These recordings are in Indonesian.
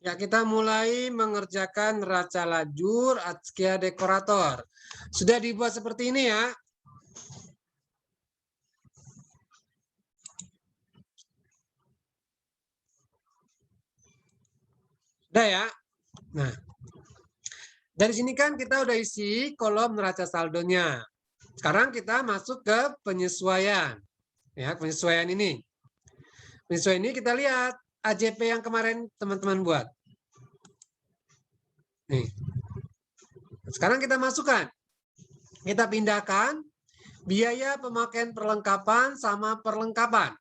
Ya, kita mulai mengerjakan neraca lajur Atskia Dekorator. Sudah dibuat seperti ini ya. Sudah ya. Nah, dari sini kan kita udah isi kolom neraca saldonya. Sekarang kita masuk ke penyesuaian. Ya, penyesuaian ini. Penyesuaian ini kita lihat AJP yang kemarin teman-teman buat. Nih. Sekarang kita masukkan. Kita pindahkan biaya pemakaian perlengkapan sama perlengkapan.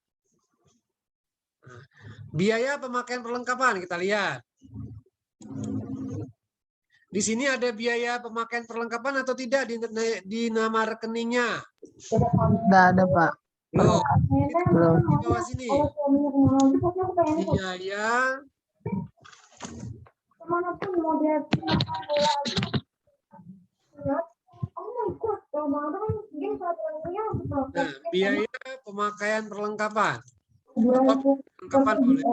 Nah, biaya pemakaian perlengkapan kita lihat. Di sini ada biaya pemakaian perlengkapan atau tidak di nama rekeningnya? Tidak ada, Pak. Belum. Belum. Di bawah sini. Biaya biaya pemakaian perlengkapan. Apa perlengkapan boleh?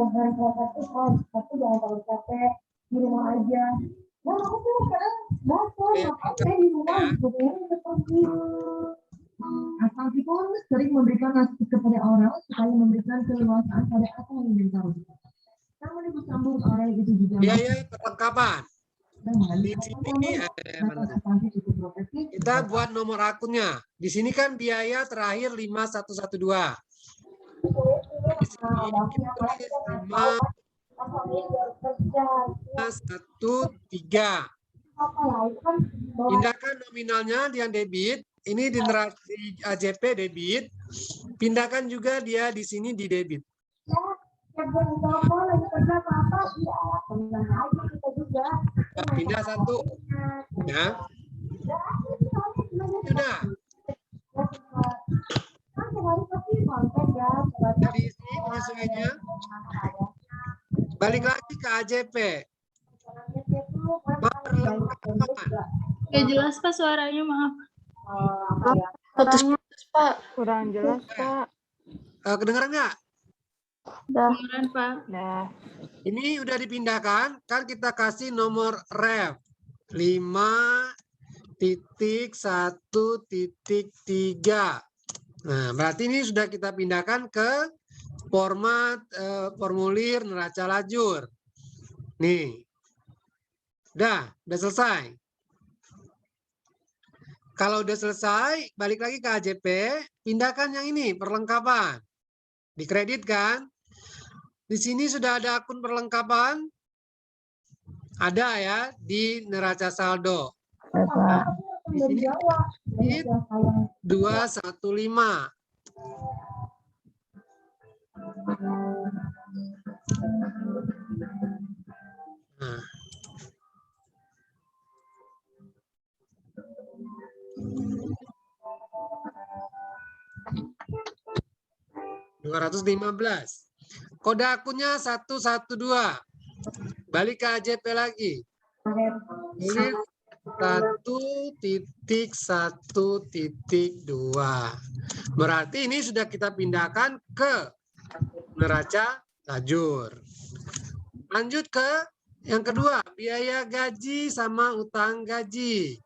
Asalipun sering memberikan nasihat kepada orang supaya memberikan keleluasaan pada apa yang ingin ditaruhkan. Namun ibu sambung orang itu juga Biaya perlengkapan. Di sini kita buat nomor akunnya. Di sini kan biaya terakhir 5112. Di sini kita tulis 5113. Pindahkan nominalnya yang debit. Ini di AJP debit. Pindahkan juga dia di sini di debit. Pindah satu. Ya. Sudah. Jadi isi penyesuaiannya. Balik lagi ke AJP. Gak jelas Pak suaranya, maaf. Putus-putus, Pak. Kurang jelas, Pak. Kedengeran nggak? Kedengeran, Pak. Nah. Ini udah dipindahkan, kan kita kasih nomor ref 5.1.3. Nah, berarti ini sudah kita pindahkan ke format formulir neraca lajur. Nih. Udah selesai. Kalau udah selesai, balik lagi ke AJP, pindahkan yang ini, perlengkapan. Dikreditkan. Di sini sudah ada akun perlengkapan. Ada ya di neraca saldo. Nah, di sini 215. Nah. $215. Kode akunnya 112. Balik ke AJP lagi. 1.1.2. Berarti ini sudah kita pindahkan ke neraca lajur. Lanjut ke yang kedua, biaya gaji sama utang gaji.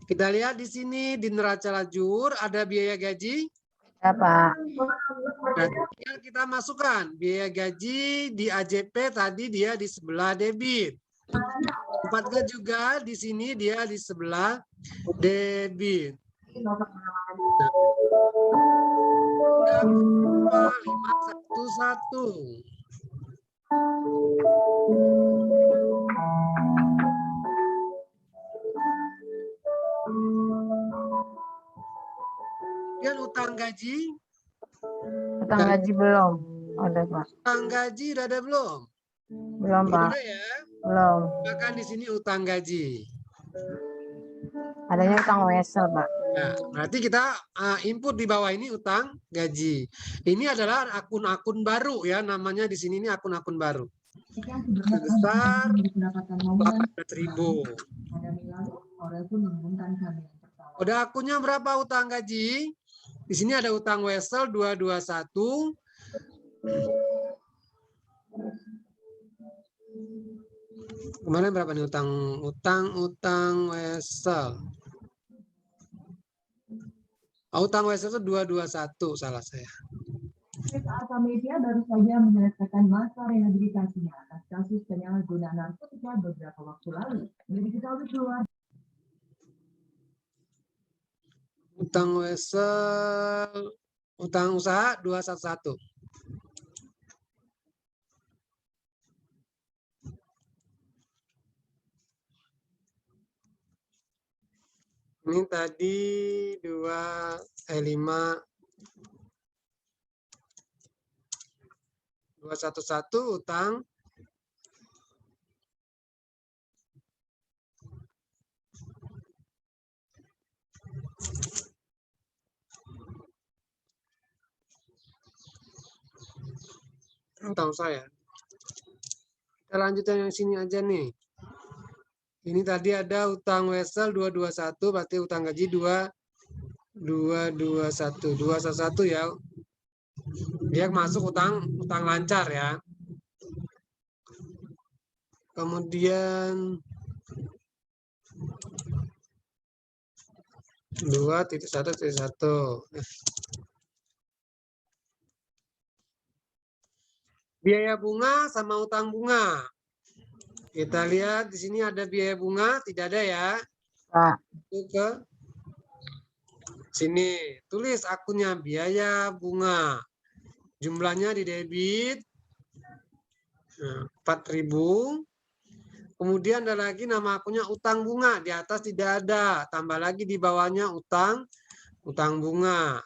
Kita lihat di sini di neraca lajur ada biaya gaji. Ya, Pak. Nah, kita masukkan biaya gaji di AJP tadi dia di sebelah debit. Tempatnya juga di sini dia di sebelah debit. Nah, 511. Dan utang gaji? Utang gaji belum. Ada, Pak. Utang gaji udah ada belum? Belum, Pak. Ada ya? Belum. Bahkan di sini utang gaji. Adanya utang wesel, Pak. Ya, berarti kita input di bawah ini utang gaji. Ini adalah akun-akun baru ya, namanya di sini ini akun-akun baru. Sebesar 800.000. Udah akunnya berapa utang gaji? Di sini ada utang wesel 221. Kemarin berapa nih utang wesel. Utang wesel itu 221 salah saya. PT Arka Media baru saja menyelesaikan masa rehabilitasinya atas kasus penyalahgunaan narkotika beberapa waktu lalu. Jadi diketahui keluar Utang wesel, utang usaha 211. Ini tadi 211 utang tahu saya. Kita lanjutkan yang sini aja nih. Ini tadi ada utang wesel 221, berarti utang gaji 221 ya. Dia masuk utang lancar ya. Kemudian 2.1.1. Biaya bunga sama utang bunga. Kita lihat di sini ada biaya bunga, tidak ada ya. Pak. Itu ke sini, tulis akunnya biaya bunga. Jumlahnya di debit 4.000. Kemudian ada lagi nama akunnya utang bunga, di atas tidak ada, tambah lagi di bawahnya utang bunga.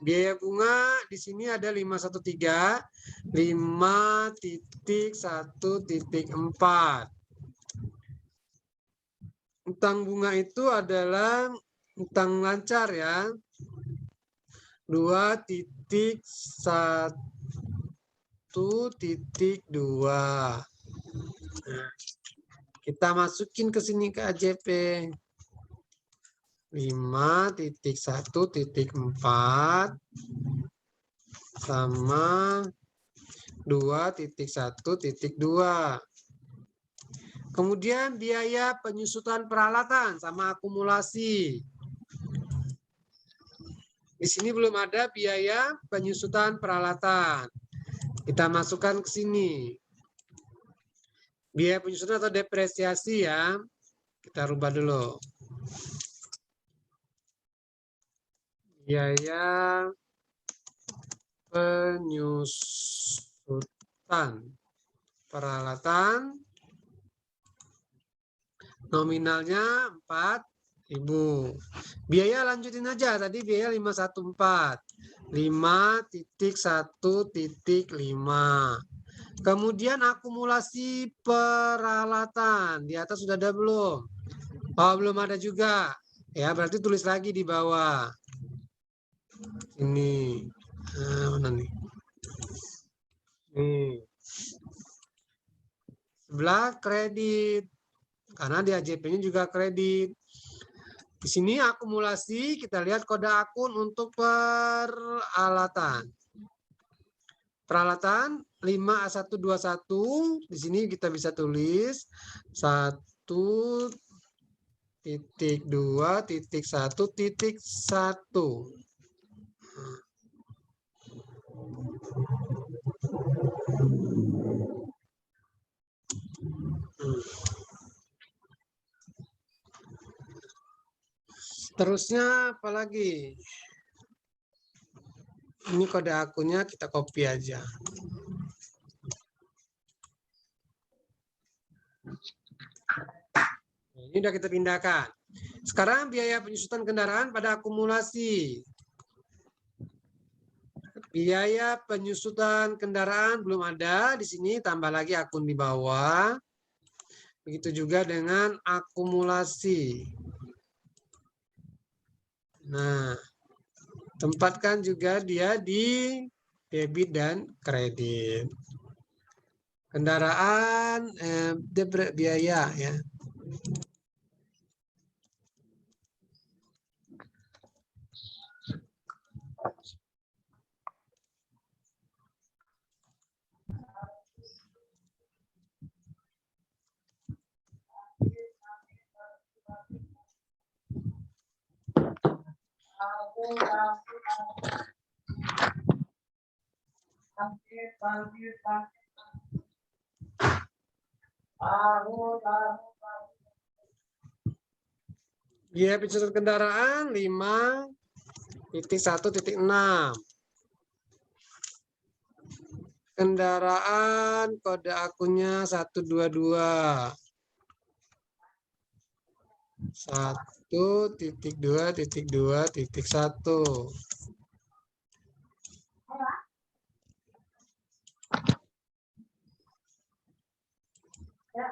Biaya bunga di sini ada 513, 5.1.4. Utang bunga itu adalah utang lancar ya. 2.1.2. Nah, kita masukin ke sini ke AJP. 5.1.4 sama 2.1.2. Kemudian biaya penyusutan peralatan sama akumulasi. Di sini belum ada biaya penyusutan peralatan. Kita masukkan ke sini. Biaya penyusutan atau depresiasi ya. Kita rubah dulu. Biaya penyusutan peralatan nominalnya 4.000. Biaya lanjutin aja, tadi biaya 514. 5.1.5. Kemudian akumulasi peralatan. Di atas sudah ada belum? Oh, belum ada juga. Ya, berarti tulis lagi di bawah. Ini. Nah, mana nih? Nih. Sebelah kredit. Karena di AJP-nya juga kredit. Di sini akumulasi, kita lihat kode akun untuk peralatan. Peralatan 5121, di sini kita bisa tulis 1.2.1.1. Terusnya apalagi? Ini kode akunnya kita copy aja. Ini udah kita pindahkan. Sekarang biaya penyusutan kendaraan pada akumulasi. Biaya penyusutan kendaraan belum ada di sini, tambah lagi akun di bawah. Begitu juga dengan akumulasi. Nah, tempatkan juga dia di debit dan kredit. Kendaraan biaya ya. Biaya penyusutan kendaraan 5.1.6. Kendaraan kode akunnya 122. 1.2.2.1.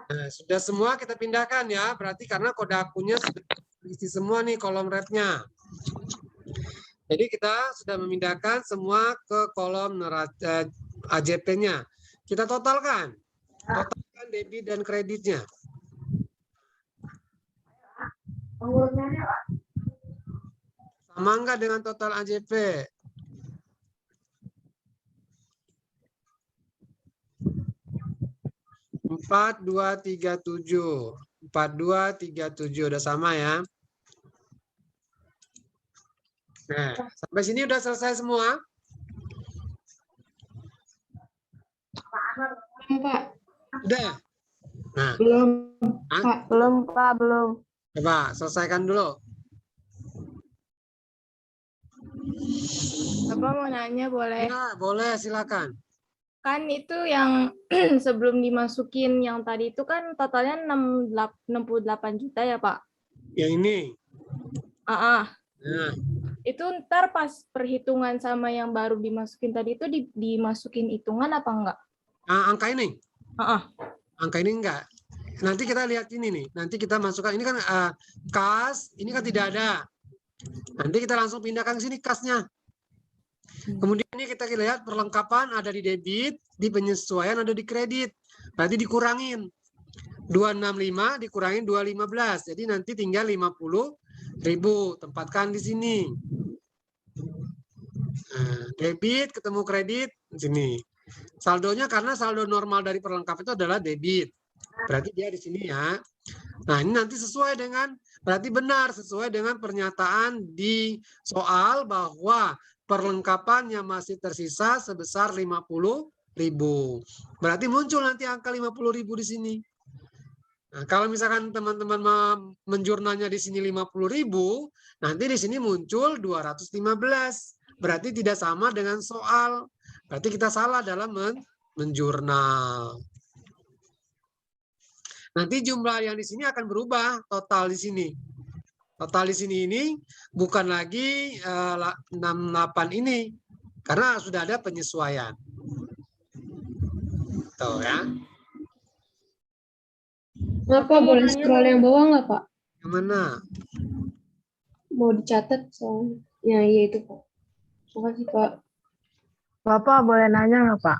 Nah, sudah semua kita pindahkan ya, berarti karena kode akunnya sudah isi semua nih kolom rednya. Jadi kita sudah memindahkan semua ke kolom neraca AJP-nya. Kita totalkan debit dan kreditnya. Sama enggak dengan total AJP? Empat, 2, 3, 7. 4, 2, 3, 7. Udah sama ya. Nah, sampai sini udah selesai semua? Pak. Udah? Nah, Belum. Hah? Belum, Pak, belum. Coba selesaikan dulu. Bapak mau nanya boleh? Ya, boleh, silakan. Kan itu yang sebelum dimasukin yang tadi itu kan totalnya 68 juta ya Pak? Yang ini. Nah, Nah, itu ntar pas perhitungan sama yang baru dimasukin tadi itu dimasukin hitungan apa enggak? angka ini. Angka ini enggak. Nanti kita lihat ini nih. Nanti kita masukkan. Ini kan kas. Ini kan tidak ada. Nanti kita langsung pindahkan ke sini kasnya. Kemudian ini kita lihat perlengkapan ada di debit, di penyesuaian ada di kredit. Berarti dikurangin. 265 dikurangin 215. Jadi nanti tinggal 50.000. Tempatkan di sini. Nah, debit ketemu kredit di sini. Saldonya karena saldo normal dari perlengkap itu adalah debit. Berarti dia di sini ya. Nah, ini nanti sesuai dengan, berarti benar sesuai dengan pernyataan di soal bahwa perlengkapannya masih tersisa sebesar 50.000. Berarti muncul nanti angka 50.000 di sini. Nah, kalau misalkan teman-teman menjurnalnya di sini 50.000, nanti di sini muncul 215. Berarti tidak sama dengan soal. Berarti kita salah dalam menjurnal. Nanti jumlah yang di sini akan berubah total di sini. Total di sini ini bukan lagi 68 ini karena sudah ada penyesuaian. Tuh ya. Bapak boleh scroll yang bawah nggak Pak? Yang mana? Mau dicatat soalnya. Ya iya itu Pak. Terima kasih Pak. Bapak boleh nanya nggak, Pak?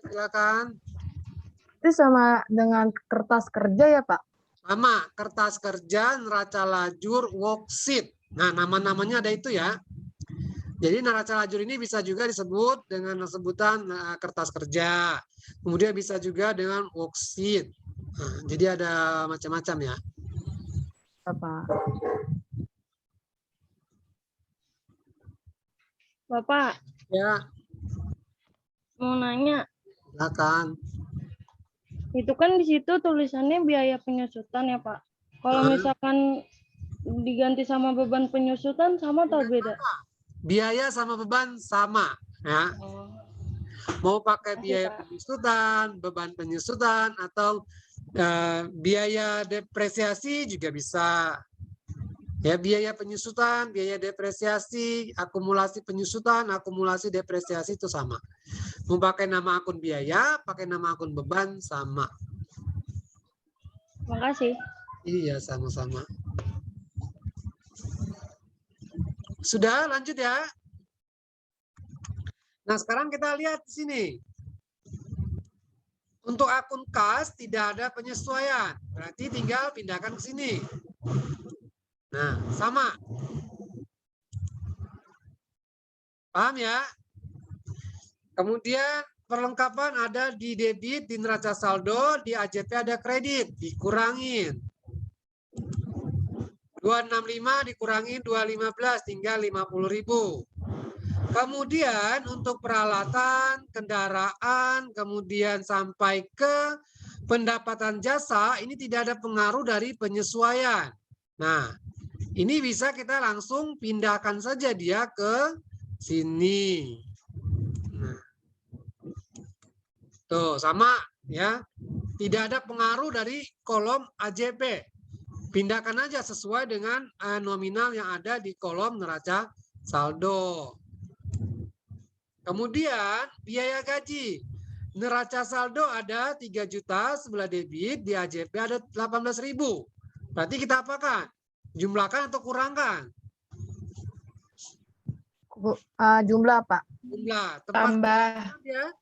Silakan. Itu sama dengan kertas kerja ya, Pak? Sama, kertas kerja, neraca lajur, worksheet. Nah, nama-namanya ada itu ya. Jadi neraca lajur ini bisa juga disebut dengan sebutan kertas kerja. Kemudian bisa juga dengan worksheet. Nah, jadi ada macam-macam ya. Bapak. Bapak, Ya, mau nanya. silakan. Itu kan di situ tulisannya biaya penyusutan ya Pak. Kalau misalkan diganti sama beban penyusutan sama atau beda? Biaya sama beban sama ya. Mau pakai biaya penyusutan, beban penyusutan, atau biaya depresiasi juga bisa. Ya, biaya penyusutan, biaya depresiasi, akumulasi penyusutan, akumulasi depresiasi itu sama. Mau pakai nama akun biaya, pakai nama akun beban sama. Terima kasih. Iya, sama-sama. Sudah, lanjut ya. Nah, sekarang kita lihat di sini. Untuk akun kas tidak ada penyesuaian. Berarti tinggal pindahkan ke sini. Nah, sama. Paham ya? Kemudian perlengkapan ada di debit, di neraca saldo, di AJP ada kredit, dikurangin. 265 dikurangi 215 tinggal 50.000. Kemudian untuk peralatan, kendaraan, kemudian sampai ke pendapatan jasa, ini tidak ada pengaruh dari penyesuaian. Nah, ini bisa kita langsung pindahkan saja dia ke sini. Nah, tuh sama ya, tidak ada pengaruh dari kolom AJP. Pindahkan aja sesuai dengan nominal yang ada di kolom neraca saldo. Kemudian biaya gaji. Neraca saldo ada 3 juta sebelah debit, di AJP ada 18.000. Berarti kita apakan? Jumlahkan atau kurangkan? Jumlah, Pak. Jumlah. Tambah. Ya.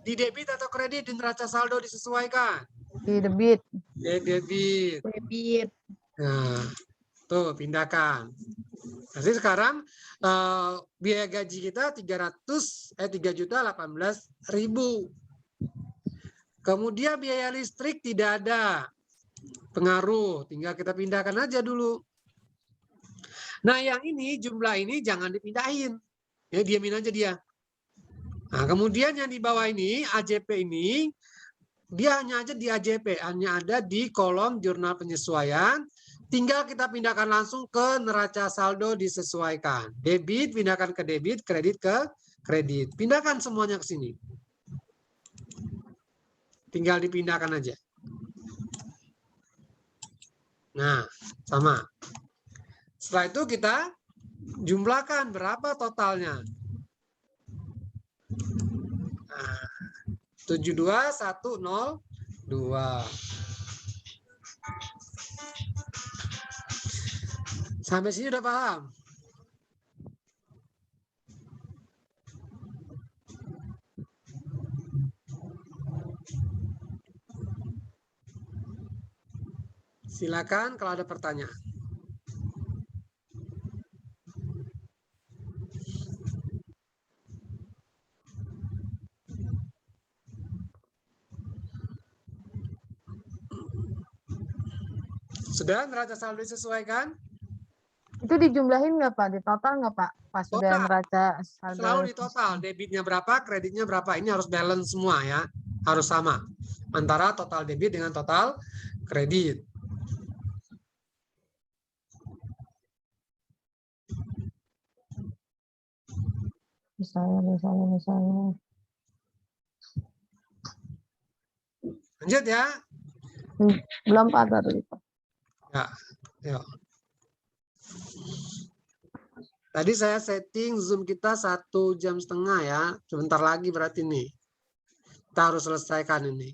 Di debit atau kredit di neraca saldo disesuaikan? Di debit. Debit. Debit. Nah, tuh pindahkan. Jadi sekarang biaya gaji kita 3.018.000. Kemudian biaya listrik tidak ada pengaruh, tinggal kita pindahkan aja dulu. Nah, yang ini jumlah ini jangan dipindahin. Ya, diamin aja dia. Nah, kemudian yang di bawah ini AJP ini dia hanya aja di AJP, hanya ada di kolom jurnal penyesuaian. Tinggal kita pindahkan langsung ke neraca saldo disesuaikan. Debit pindahkan ke debit, kredit ke kredit. Pindahkan semuanya ke sini. Tinggal dipindahkan aja. Nah, sama. Setelah itu kita jumlahkan berapa totalnya. Nah, 72.102. Sampai sini udah paham? Silakan kalau ada pertanyaan. Sudah neraca saldo disesuaikan? Itu dijumlahin nggak, Pak? Di total nggak, Pak? Pas sudah Total. neraca saldo. Selalu di total. Debitnya berapa, kreditnya berapa. Ini harus balance semua ya. Harus sama. Antara total debit dengan total kredit. Misalnya. Lanjut ya. Belum, Pak, tadi, Pak. Ya, yuk. Tadi saya setting Zoom kita 1,5 jam ya. Sebentar lagi berarti nih. Kita harus selesaikan ini.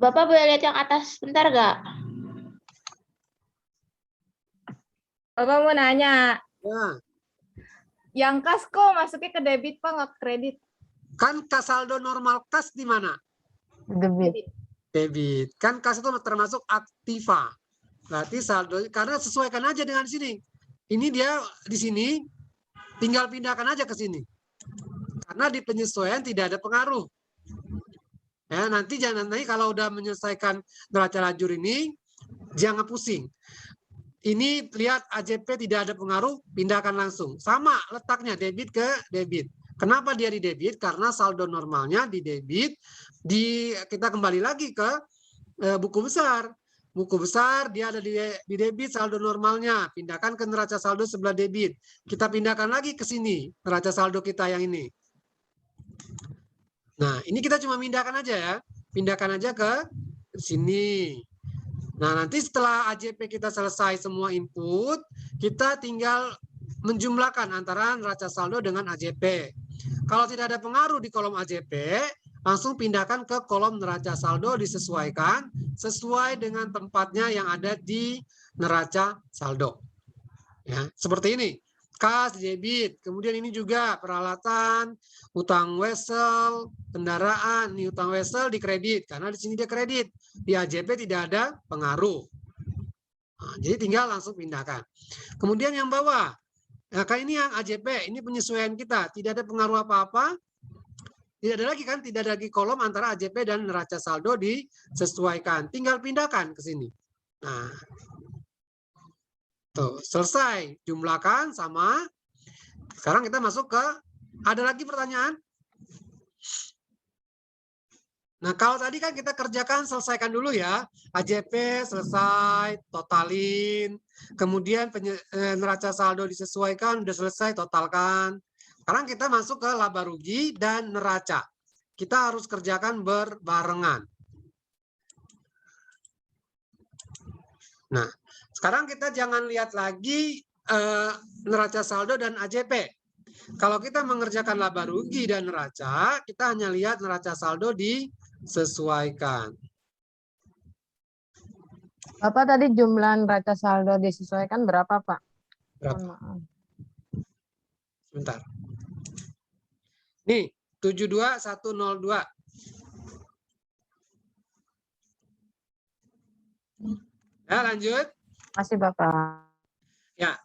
Bapak boleh lihat yang atas bentar gak? Bapak mau nanya, Ya. yang kas kok masuknya ke debit Pak, nggak kredit? Kan kas saldo normal kas di mana? Debit. Debit. Kan kas itu termasuk aktiva. Berarti saldo, karena sesuaikan aja dengan sini. Ini dia di sini, tinggal pindahkan aja ke sini. Karena di penyesuaian tidak ada pengaruh. Ya, nanti kalau udah menyelesaikan neraca lajur ini, jangan pusing. Ini lihat AJP tidak ada pengaruh, pindahkan langsung. Sama letaknya debit ke debit. Kenapa dia di debit? Karena saldo normalnya di debit. Kita kembali lagi ke buku besar. Buku besar dia ada di debit saldo normalnya. Pindahkan ke neraca saldo sebelah debit. Kita pindahkan lagi ke sini. Neraca saldo kita yang ini. Nah, ini kita cuma pindahkan aja ya. Pindahkan aja ke sini. Nah, nanti setelah AJP kita selesai semua input, kita tinggal menjumlahkan antara neraca saldo dengan AJP. Kalau tidak ada pengaruh di kolom AJP, langsung pindahkan ke kolom neraca saldo disesuaikan sesuai dengan tempatnya yang ada di neraca saldo. Ya, seperti ini. Kas, debit, kemudian ini juga peralatan, utang wesel, kendaraan, ini utang wesel di kredit karena di sini dia kredit, di AJP tidak ada pengaruh. Nah, jadi tinggal langsung pindahkan. Kemudian yang bawah, nah kayak ini yang AJP, ini penyesuaian kita, tidak ada pengaruh apa-apa, tidak ada lagi kan, tidak ada lagi kolom antara AJP dan neraca saldo disesuaikan, tinggal pindahkan ke sini. Nah, Tuh, selesai. Jumlahkan sama. Sekarang kita masuk ke, ada lagi pertanyaan? Nah, kalau tadi kan kita kerjakan, selesaikan dulu ya. AJP selesai, totalin. Kemudian neraca saldo disesuaikan, udah selesai, totalkan. Sekarang kita masuk ke laba rugi dan neraca. Kita harus kerjakan berbarengan. Nah, sekarang kita jangan lihat lagi neraca saldo dan AJP. Kalau kita mengerjakan laba rugi dan neraca, kita hanya lihat neraca saldo disesuaikan. Bapak tadi jumlah neraca saldo disesuaikan berapa, Pak? Berapa? Mohon maaf. Bentar. Nih, 72102. Ya, lanjut. Masih Bapak. Ya.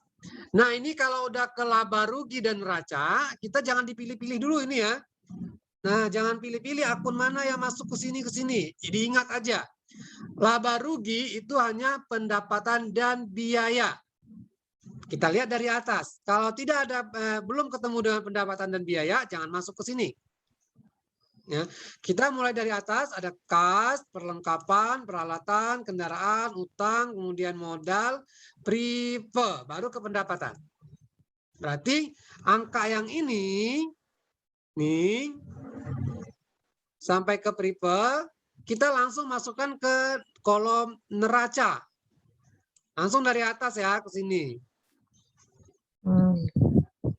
Nah, ini kalau udah ke laba rugi dan neraca, kita jangan dipilih-pilih dulu ini ya. Nah, jangan pilih-pilih akun mana yang masuk ke sini. Jadi ingat aja. Laba rugi itu hanya pendapatan dan biaya. Kita lihat dari atas. Kalau tidak ada belum ketemu dengan pendapatan dan biaya, jangan masuk ke sini. Ya, kita mulai dari atas, ada kas, perlengkapan, peralatan, kendaraan, utang, kemudian modal, prive, baru ke pendapatan. Berarti angka yang ini nih sampai ke prive, kita langsung masukkan ke kolom neraca. Langsung dari atas ya ke sini.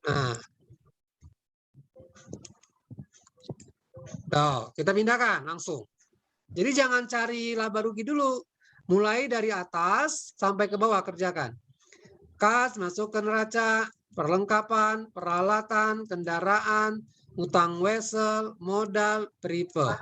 Nah, tuh, kita pindahkan langsung. Jadi jangan cari laba rugi dulu. Mulai dari atas sampai ke bawah kerjakan. Kas masuk ke neraca, perlengkapan, peralatan, kendaraan, utang wesel, modal, prive.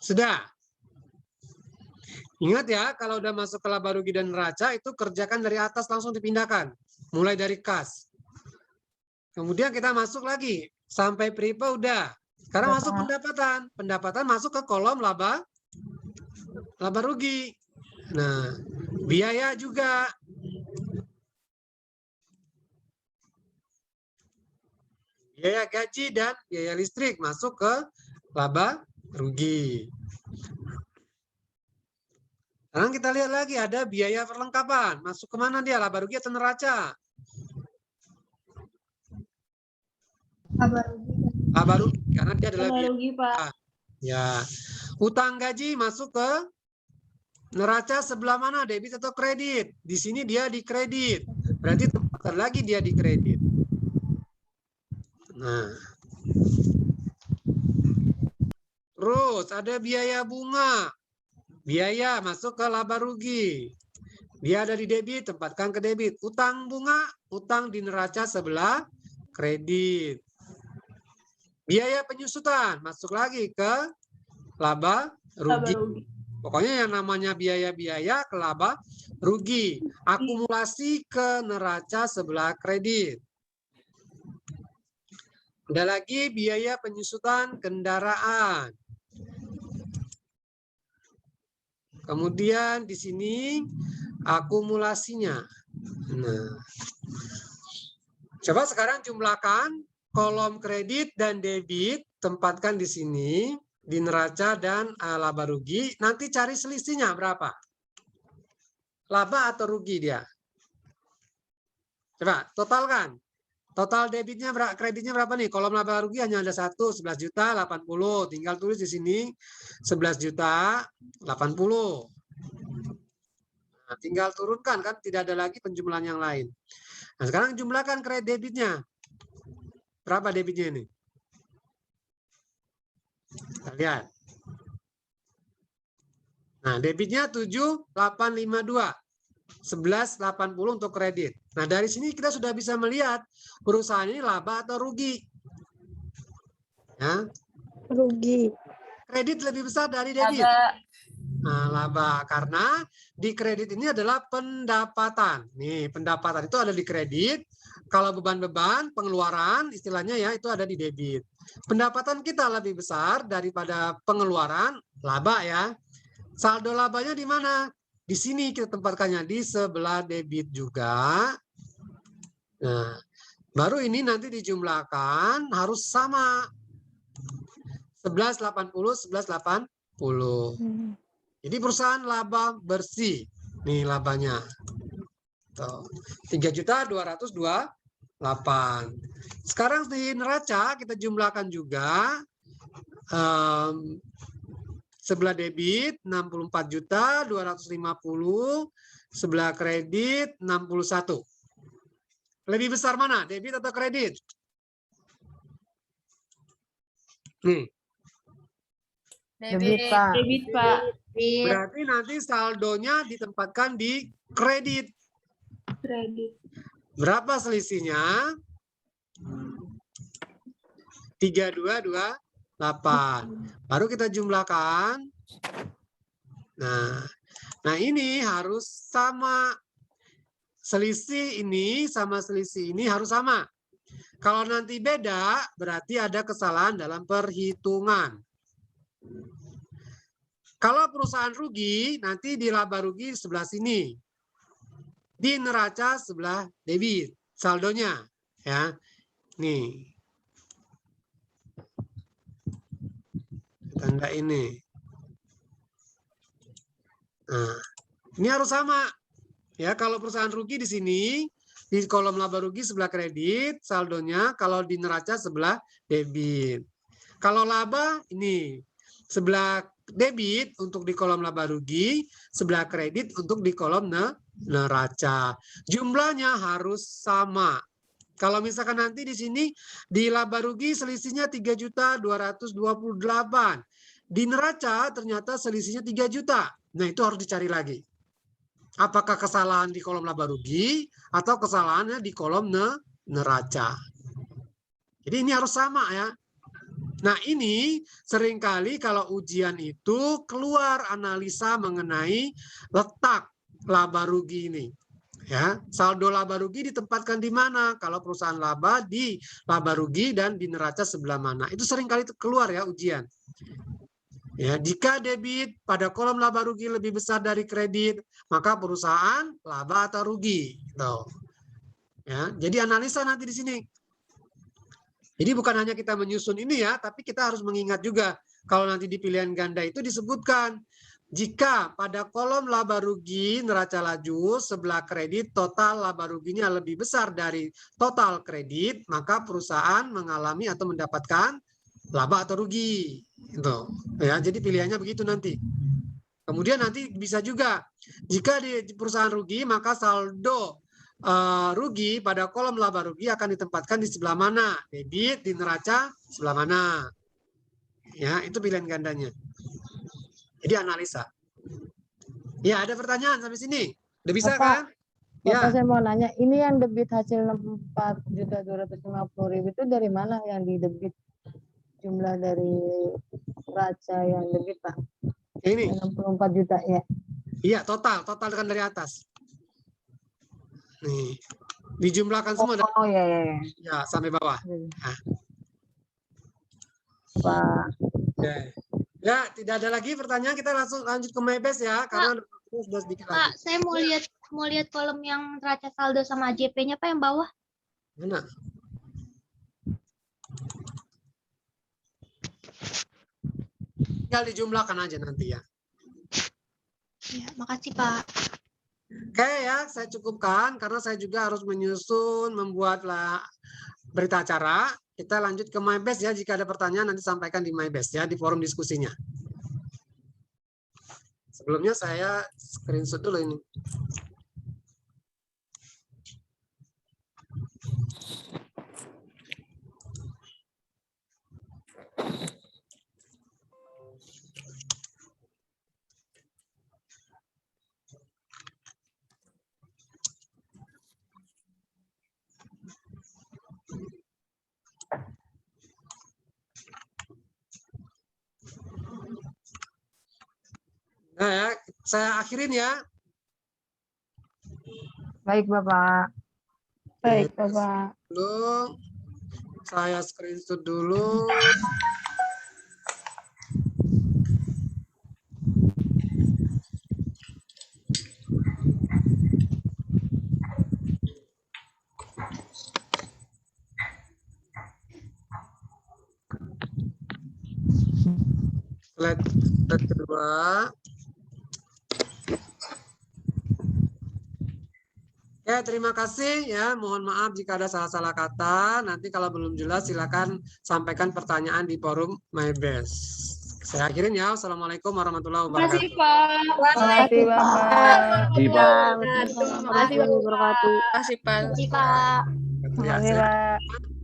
Sudah. Ingat ya, kalau udah masuk ke laba rugi dan neraca, itu kerjakan dari atas langsung dipindahkan. Mulai dari kas. Kemudian kita masuk lagi. Sampai prive udah. Sekarang masuk pendapatan. Pendapatan masuk ke kolom laba rugi. Nah, biaya juga. Biaya gaji dan biaya listrik masuk ke laba rugi. Sekarang kita lihat lagi ada biaya perlengkapan. Masuk kemana dia? Laba rugi atau neraca? Laba rugi. Karena dia adalah Laba biaya. rugi, Pak. Ya. Utang gaji masuk ke neraca sebelah mana? Debit atau kredit? Di sini dia di kredit. Berarti tempatkan lagi dia di kredit. Nah. Terus ada biaya bunga. Biaya masuk ke laba rugi. Dia ada di debit, tempatkan ke debit. Utang bunga, utang di neraca sebelah kredit. Biaya penyusutan, masuk lagi ke laba rugi. Pokoknya yang namanya biaya-biaya ke laba rugi. Akumulasi ke neraca sebelah kredit. Ada lagi biaya penyusutan kendaraan. Kemudian di sini akumulasinya. Nah, coba sekarang jumlahkan kolom kredit dan debit, tempatkan di sini di neraca dan laba rugi. Nanti cari selisihnya berapa? Laba atau rugi dia? Coba totalkan. Total debitnya kreditnya berapa nih? Kolom laba rugi hanya ada 1, 11 juta 80. Tinggal tulis di sini 11 juta 80. Nah, tinggal turunkan kan, tidak ada lagi penjumlahan yang lain. Nah, sekarang jumlahkan kredit debitnya. Berapa debitnya ini? Kita lihat. Nah, debitnya 7852. 11.80 untuk kredit. Nah, dari sini kita sudah bisa melihat perusahaan ini laba atau rugi. Ya, Rugi. kredit lebih besar dari debit. Laba. Nah, laba karena di kredit ini adalah pendapatan. Nih, pendapatan itu ada di kredit. Kalau beban-beban pengeluaran istilahnya ya itu ada di debit. Pendapatan kita lebih besar daripada pengeluaran, laba ya. Saldo labanya di mana? Di sini kita tempatkannya di sebelah debit juga. Nah, baru ini nanti dijumlahkan harus sama. 11.80, 11.80. Jadi perusahaan laba bersih. Nih labanya. 3.228. Sekarang di neraca kita jumlahkan juga sebelah debit 64.250, sebelah kredit 61. Lebih besar mana? Debit atau kredit? Nih. Debit, Pak. Debit, Pak. Berarti nanti saldonya ditempatkan di kredit. Kredit. Berapa selisihnya? 3.228. Baru kita jumlahkan. Nah ini harus sama. Selisih ini sama selisih ini harus sama. Kalau nanti beda, berarti ada kesalahan dalam perhitungan. Kalau perusahaan rugi, nanti di laba rugi sebelah sini. Di neraca sebelah debit, saldonya. Ya, nih. Tanda ini. Nah, ini harus sama. Ya, kalau perusahaan rugi di sini, di kolom laba rugi sebelah kredit, saldonya. Kalau di neraca sebelah debit. Kalau laba ini sebelah debit untuk di kolom laba rugi, sebelah kredit untuk di kolom neraca. Jumlahnya harus sama. Kalau misalkan nanti di sini di laba rugi selisihnya 3.228. Di neraca ternyata selisihnya 3 juta. Nah, itu harus dicari lagi. Apakah kesalahan di kolom laba rugi atau kesalahannya di kolom neraca. Jadi ini harus sama ya. Nah ini seringkali kalau ujian itu keluar analisa mengenai letak laba rugi ini. Ya, saldo laba rugi ditempatkan di mana? Kalau perusahaan laba di laba rugi dan di neraca sebelah mana? Itu seringkali keluar ya ujian. Ya, jika debit pada kolom laba rugi lebih besar dari kredit, maka perusahaan laba atau rugi. Gitu. Ya, jadi analisa nanti di sini. Jadi bukan hanya kita menyusun ini ya, tapi kita harus mengingat juga kalau nanti di pilihan ganda itu disebutkan jika pada kolom laba rugi neraca laju sebelah kredit total laba ruginya lebih besar dari total kredit, maka perusahaan mengalami atau mendapatkan laba atau rugi. Gitu. Ya, jadi pilihannya begitu nanti. Kemudian nanti bisa juga jika di perusahaan rugi maka saldo rugi pada kolom laba rugi akan ditempatkan di sebelah mana? Debit di neraca sebelah mana? Ya, itu pilihan gandanya. Jadi analisa. Ya, ada pertanyaan sampai sini? Udah bisa kan? Bapak Ya. saya mau nanya, ini yang debit hasil 64.250.000 itu dari mana yang di debit? Jumlah dari neraca yang debit, Pak. Ini. 64 juta ya. Iya, total kan dari atas. Nih. Dijumlahkan semua. Oh ya ya ya. Ya, sampai bawah. Nah. Pak. Oke. Ya, tidak ada lagi pertanyaan, kita langsung lanjut ke MyBase ya, karena sudah sedikit Pak, lagi. saya mau lihat kolom yang neraca saldo sama JP-nya Pak yang bawah. Mana? Tinggal dijumlahkan aja nanti ya. Ya, makasih Pak. Oke ya, saya cukupkan karena saya juga harus menyusun, membuatlah berita acara. Kita lanjut ke MyBase ya, jika ada pertanyaan nanti sampaikan di MyBase ya, di forum diskusinya. Sebelumnya saya screenshot dulu ini. Nah ya, saya akhirin ya. Baik, Bapak. Baik, Bapak. Dulu, saya screenshot dulu. Slide kedua. Ya, terima kasih ya. Mohon maaf jika ada salah-salah kata. Nanti kalau belum jelas silakan sampaikan pertanyaan di forum MyBest. Saya akhirin ya. Assalamualaikum warahmatullahi wabarakatuh. Terima kasih, Bapak. Makasih, Pak. Terima kasih, Bapak. Wabarakatuh. Terima kasih, Pak. Ya, Makasih, saya Pak.